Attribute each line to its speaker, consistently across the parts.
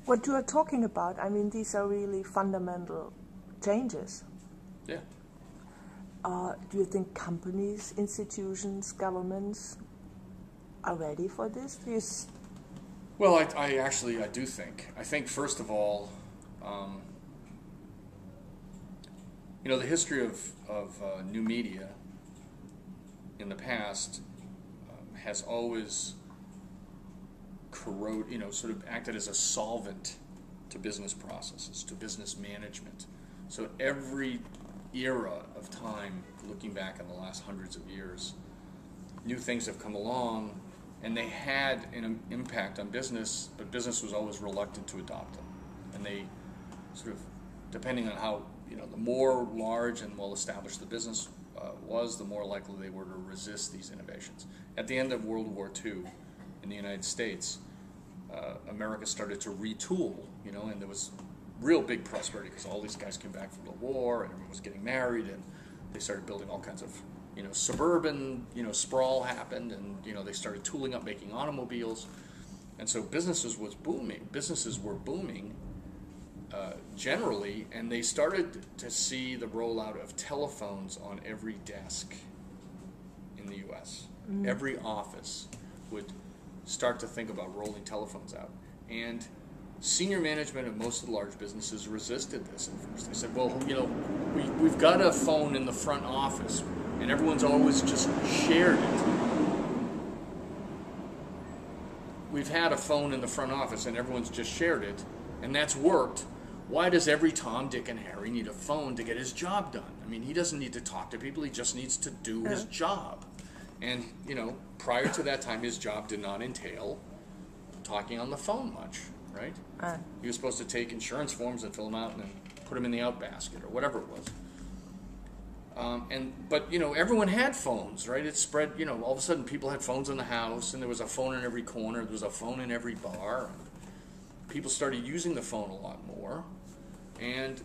Speaker 1: what you are talking about, I mean, these are really fundamental changes.
Speaker 2: Yeah.
Speaker 1: Do you think companies, institutions, governments are ready for this?
Speaker 2: Well, I do think. I think, first of all, the history of new media in the past has always sort of acted as a solvent to business processes, to business management. So every era of time, looking back on the last hundreds of years, new things have come along, and they had an impact on business, but business was always reluctant to adopt them. And they sort of, depending on how, the more large and well-established the business was, the more likely they were to resist these innovations. At the end of World War II in the United States, America started to retool, and there was real big prosperity because all these guys came back from the war and everyone was getting married, and they started building all kinds of, suburban, sprawl happened, and, they started tooling up, making automobiles. And so businesses were booming generally, and they started to see the rollout of telephones on every desk in the U.S. Every office would start to think about rolling telephones out. And senior management of most of the large businesses resisted this at first. They said, well, we've got a phone in the front office, and everyone's always just shared it. We've had a phone in the front office, and everyone's just shared it, and that's worked. Why does every Tom, Dick, and Harry need a phone to get his job done? I mean, he doesn't need to talk to people. He just needs to do his job. And, prior to that time, his job did not entail talking on the phone much, right? He was supposed to take insurance forms and fill them out and then put them in the outbasket or whatever it was. But everyone had phones, right? It spread, all of a sudden people had phones in the house, and there was a phone in every corner. There was a phone in every bar. And people started using the phone a lot more. And,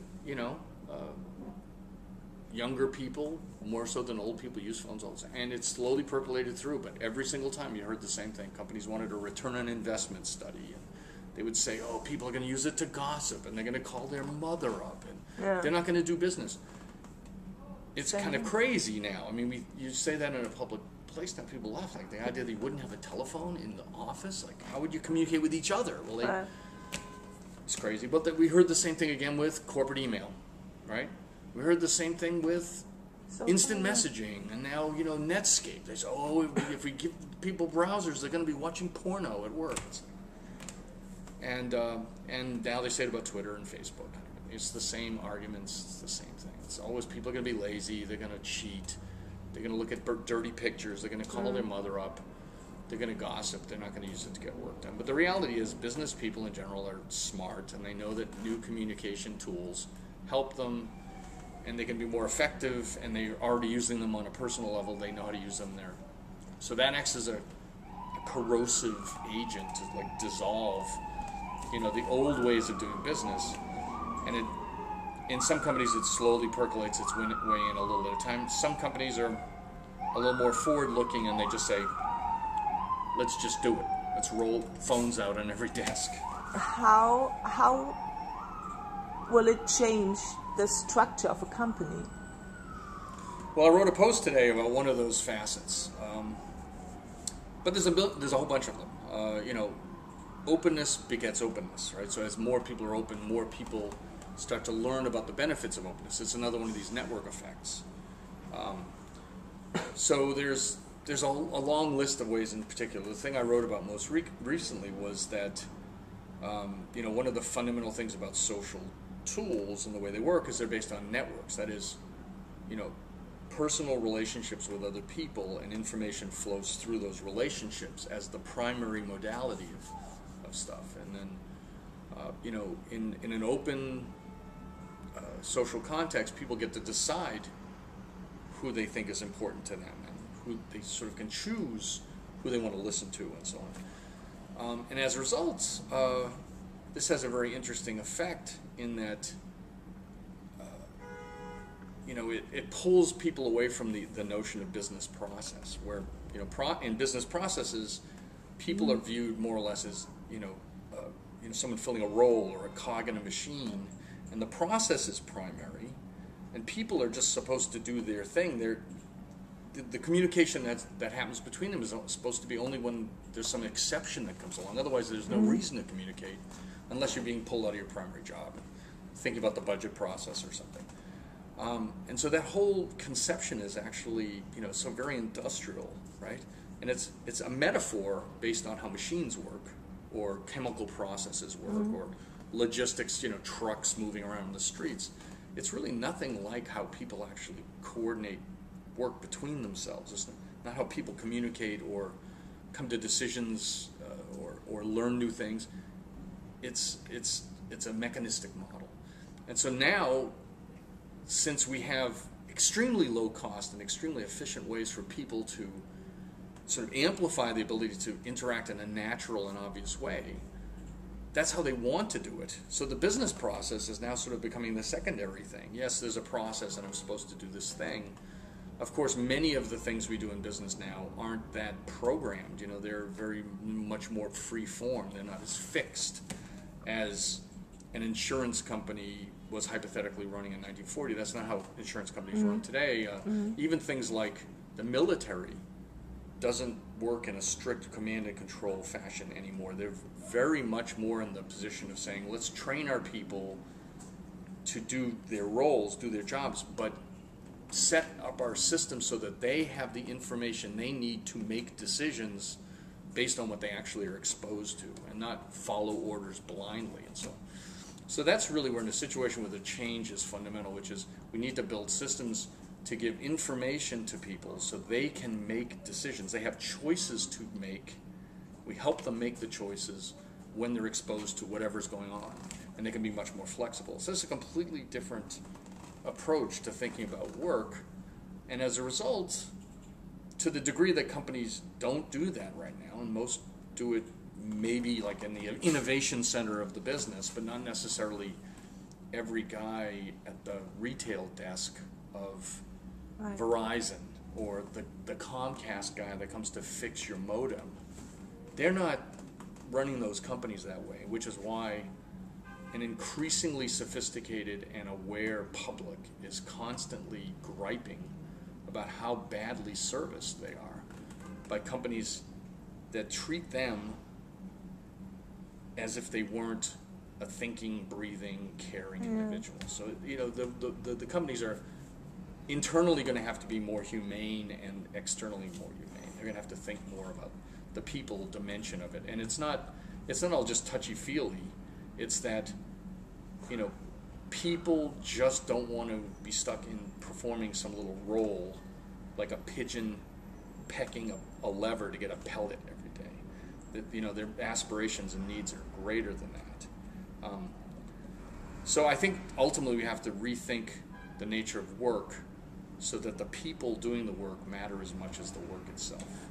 Speaker 2: younger people, more so than old people, use phones all the time. And it slowly percolated through, but every single time you heard the same thing. Companies wanted a return on investment study, and they would say, oh, people are going to use it to gossip, and they're going to call their mother up, and they're not going to do business. It's kind of crazy now. I mean, you say that in a public place, now people laugh. Like, the idea that you wouldn't have a telephone in the office, like, how would you communicate with each other? Well, it's crazy. But we heard the same thing again with corporate email, right? We heard the same thing with instant messaging, and now, Netscape. They say, oh, if we give people browsers, they're going to be watching porno at work. And now they say it about Twitter and Facebook. It's the same arguments. It's the same thing. It's always people are going to be lazy. They're going to cheat. They're going to look at dirty pictures. They're going to call their mother up. They're going to gossip. They're not going to use it to get work done. But the reality is business people in general are smart, and they know that new communication tools help them, and they can be more effective, and they're already using them on a personal level. They know how to use them there. So that acts as a corrosive agent to dissolve, the old ways of doing business. And in some companies, it slowly percolates its way in a little at a time. Some companies are a little more forward-looking, and they just say, let's just do it. Let's roll phones out on every desk.
Speaker 1: How will it change the structure of a company?
Speaker 2: Well, I wrote a post today about one of those facets, but there's a whole bunch of them. Openness begets openness, right? So as more people are open, more people start to learn about the benefits of openness. It's another one of these network effects. So there's a long list of ways in particular. The thing I wrote about most recently was that one of the fundamental things about social tools and the way they work is they're based on networks. That is, personal relationships with other people, and information flows through those relationships as the primary modality of stuff. And then, in an open social context, people get to decide who they think is important to them, and who they sort of can choose who they want to listen to, and so on. And as a result, this has a very interesting effect in that it pulls people away from the notion of business process, where in business processes, people are viewed more or less as someone filling a role or a cog in a machine, and the process is primary, and people are just supposed to do their thing. The communication that happens between them is supposed to be only when there's some exception that comes along. Otherwise, there's no reason to communicate unless you're being pulled out of your primary job. Think about the budget process or something. And so that whole conception is actually, so very industrial, right? And it's a metaphor based on how machines work, or chemical processes work, or logistics, trucks moving around in the streets. It's really nothing like how people actually coordinate work between themselves. It's not how people communicate or come to decisions or learn new things. It's a mechanistic model. And so now, since we have extremely low cost and extremely efficient ways for people to sort of amplify the ability to interact in a natural and obvious way, that's how they want to do it. So the business process is now sort of becoming the secondary thing. Yes, there's a process and I'm supposed to do this thing. Of course, many of the things we do in business now aren't that programmed. They're very much more free form. They're not as fixed as an insurance company was hypothetically running in 1940. That's not how insurance companies run today. Even things like the military doesn't work in a strict command and control fashion anymore. They're very much more in the position of saying, let's train our people to do their roles, do their jobs, but set up our system so that they have the information they need to make decisions based on what they actually are exposed to, and not follow orders blindly and so on. So that's really, we're in a situation where the change is fundamental, which is we need to build systems to give information to people so they can make decisions. They have choices to make. We help them make the choices when they're exposed to whatever's going on, and they can be much more flexible. So it's a completely different approach to thinking about work, and as a result, to the degree that companies don't do that right now, and most do it maybe like in the innovation center of the business, but not necessarily every guy at the retail desk of Verizon or the Comcast guy that comes to fix your modem. They're not running those companies that way, which is why an increasingly sophisticated and aware public is constantly griping about how badly serviced they are by companies that treat them as if they weren't a thinking, breathing, caring individual. So, the companies are internally going to have to be more humane and externally more humane. They're going to have to think more about the people dimension of it. And it's not all just touchy-feely. It's that, people just don't want to be stuck in performing some little role, like a pigeon pecking a lever to get a pellet every day. Their aspirations and needs are greater than that. So I think ultimately we have to rethink the nature of work so that the people doing the work matter as much as the work itself.